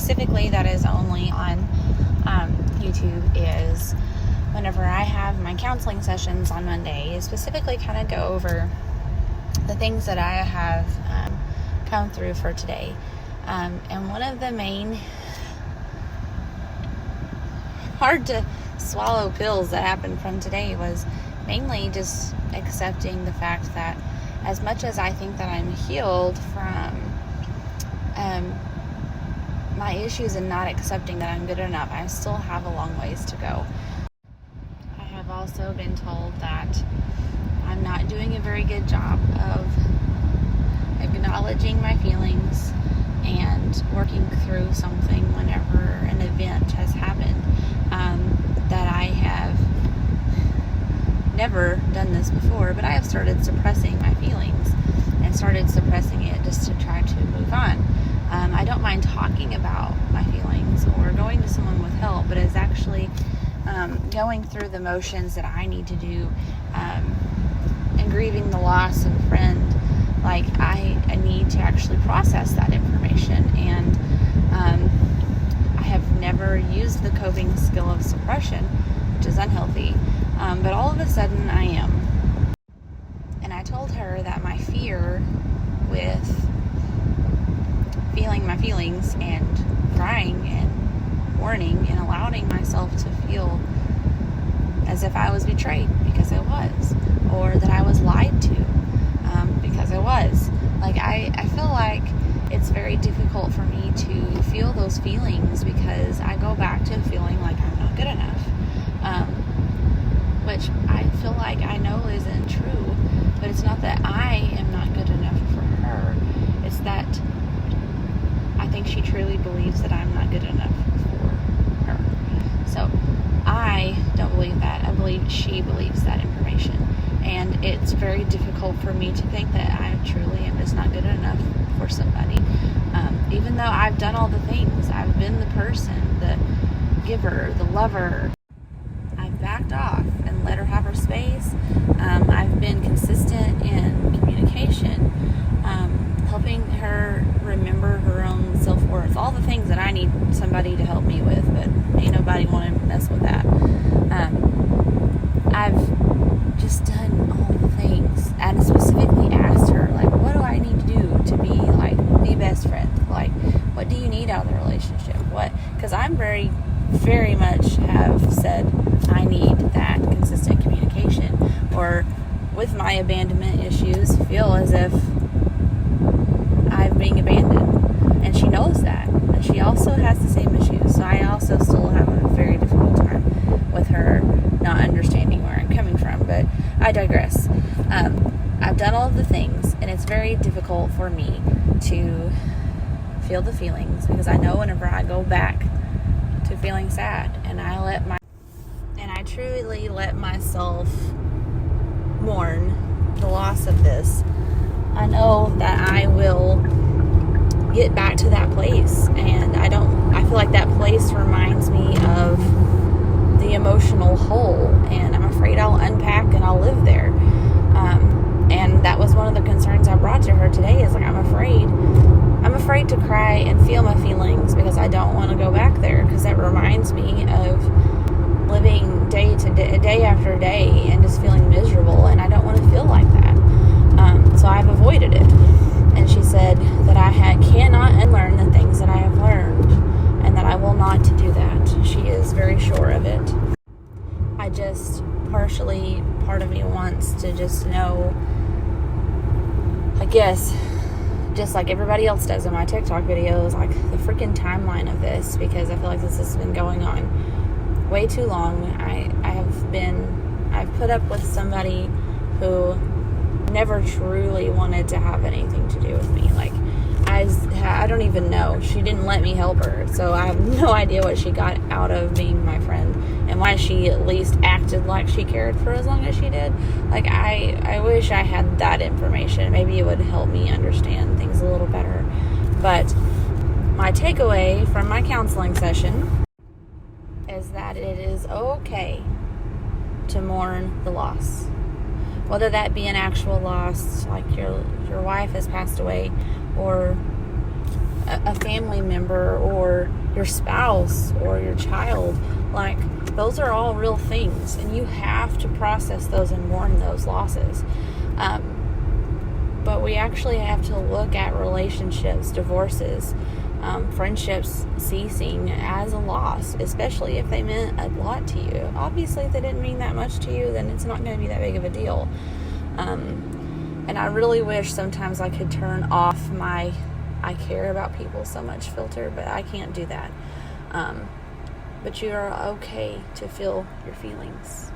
specifically that is only on YouTube is whenever I have my counseling sessions on Monday, specifically kind of go over the things that I have come through for today. And one of the main hard to swallow pills that happened from today was mainly just accepting the fact that as much as I think that I'm healed from my issues and not accepting that I'm good enough, I still have a long ways to go. I have also been told that I'm not doing a very good job of acknowledging my feelings and working through something whenever an event has happened. That I have never done this before, but I have started suppressing my feelings and started suppressing it just to try to move on. I don't mind talking about my feelings or going to someone with help, but it's actually going through the motions that I need to do and grieving the loss of a friend. Like I need to actually process that information, and I have never used the coping skill of suppression, which is unhealthy, but all of a sudden I am. And I told her that my fear with feeling my feelings and crying and mourning and allowing myself to feel as if I was betrayed, because I was, or that I was lied to, because I was. Like I feel like it's very difficult for me to feel those feelings because I go back to feeling like I'm not good enough, which I feel like I know isn't true. But it's not that I am not good enough for her, it's that I think she truly believes that I'm not good enough for her. So I don't believe that. I believe she believes that information. And it's very difficult for me to think that I truly am just not good enough for somebody. Even though I've done all the things, I've been the person, the giver, the lover. I've backed off and let her have her space. I've been consistent in communication, helping her remember her own self-worth, all the things that I need somebody to help me with, but ain't nobody want to mess with that. I've just done all the things, and specifically asked her, like, what do I need to do to be like the best friend? Like, what do you need out of the relationship? Because I'm very, very much have said I need that consistent communication, or with my abandonment issues, feel as if I'm being abandoned, and she knows that, and she also has the same issues. So I also still have a very difficult time with her not understanding where I'm coming from, but I digress. I've done all of the things, and it's very difficult for me to feel the feelings, because I know whenever I go back to feeling sad and I truly let myself mourn the loss of this, I know that I will get back to that place, and I feel like that place reminds me of the emotional hole, and I'm afraid I'll unpack and I'll live there. And that was one of the concerns I brought to her today, is like, I'm afraid to cry and feel my feelings, because I don't want to go back there, because that reminds me of living day after day and just feeling miserable, and I don't want to feel like that. So I've avoided it. And she said that I cannot unlearn the things that I have learned, and that I will not do that. She is very sure of it. I just part of me wants to just know, I guess, just like everybody else does in my TikTok videos, like the freaking timeline of this, because I feel like this has been going on way too long. I've put up with somebody who never truly wanted to have anything to do with me. Like, I don't even know. She didn't let me help her, so I have no idea what she got out of being my friend, and why she at least acted like she cared for as long as she did. Like, I wish I had that information. Maybe it would help me understand things a little better. But my takeaway from my counseling session is that it is okay to mourn the loss. Whether that be an actual loss, like your wife has passed away, or a family member or your spouse or your child. Like, those are all real things, and you have to process those and mourn those losses. But we actually have to look at relationships, divorces, friendships ceasing as a loss, especially if they meant a lot to you. Obviously, if they didn't mean that much to you, then it's not going to be that big of a deal. And I really wish sometimes I could turn off my I care about people so much filter, but I can't do that. But you are okay to feel your feelings.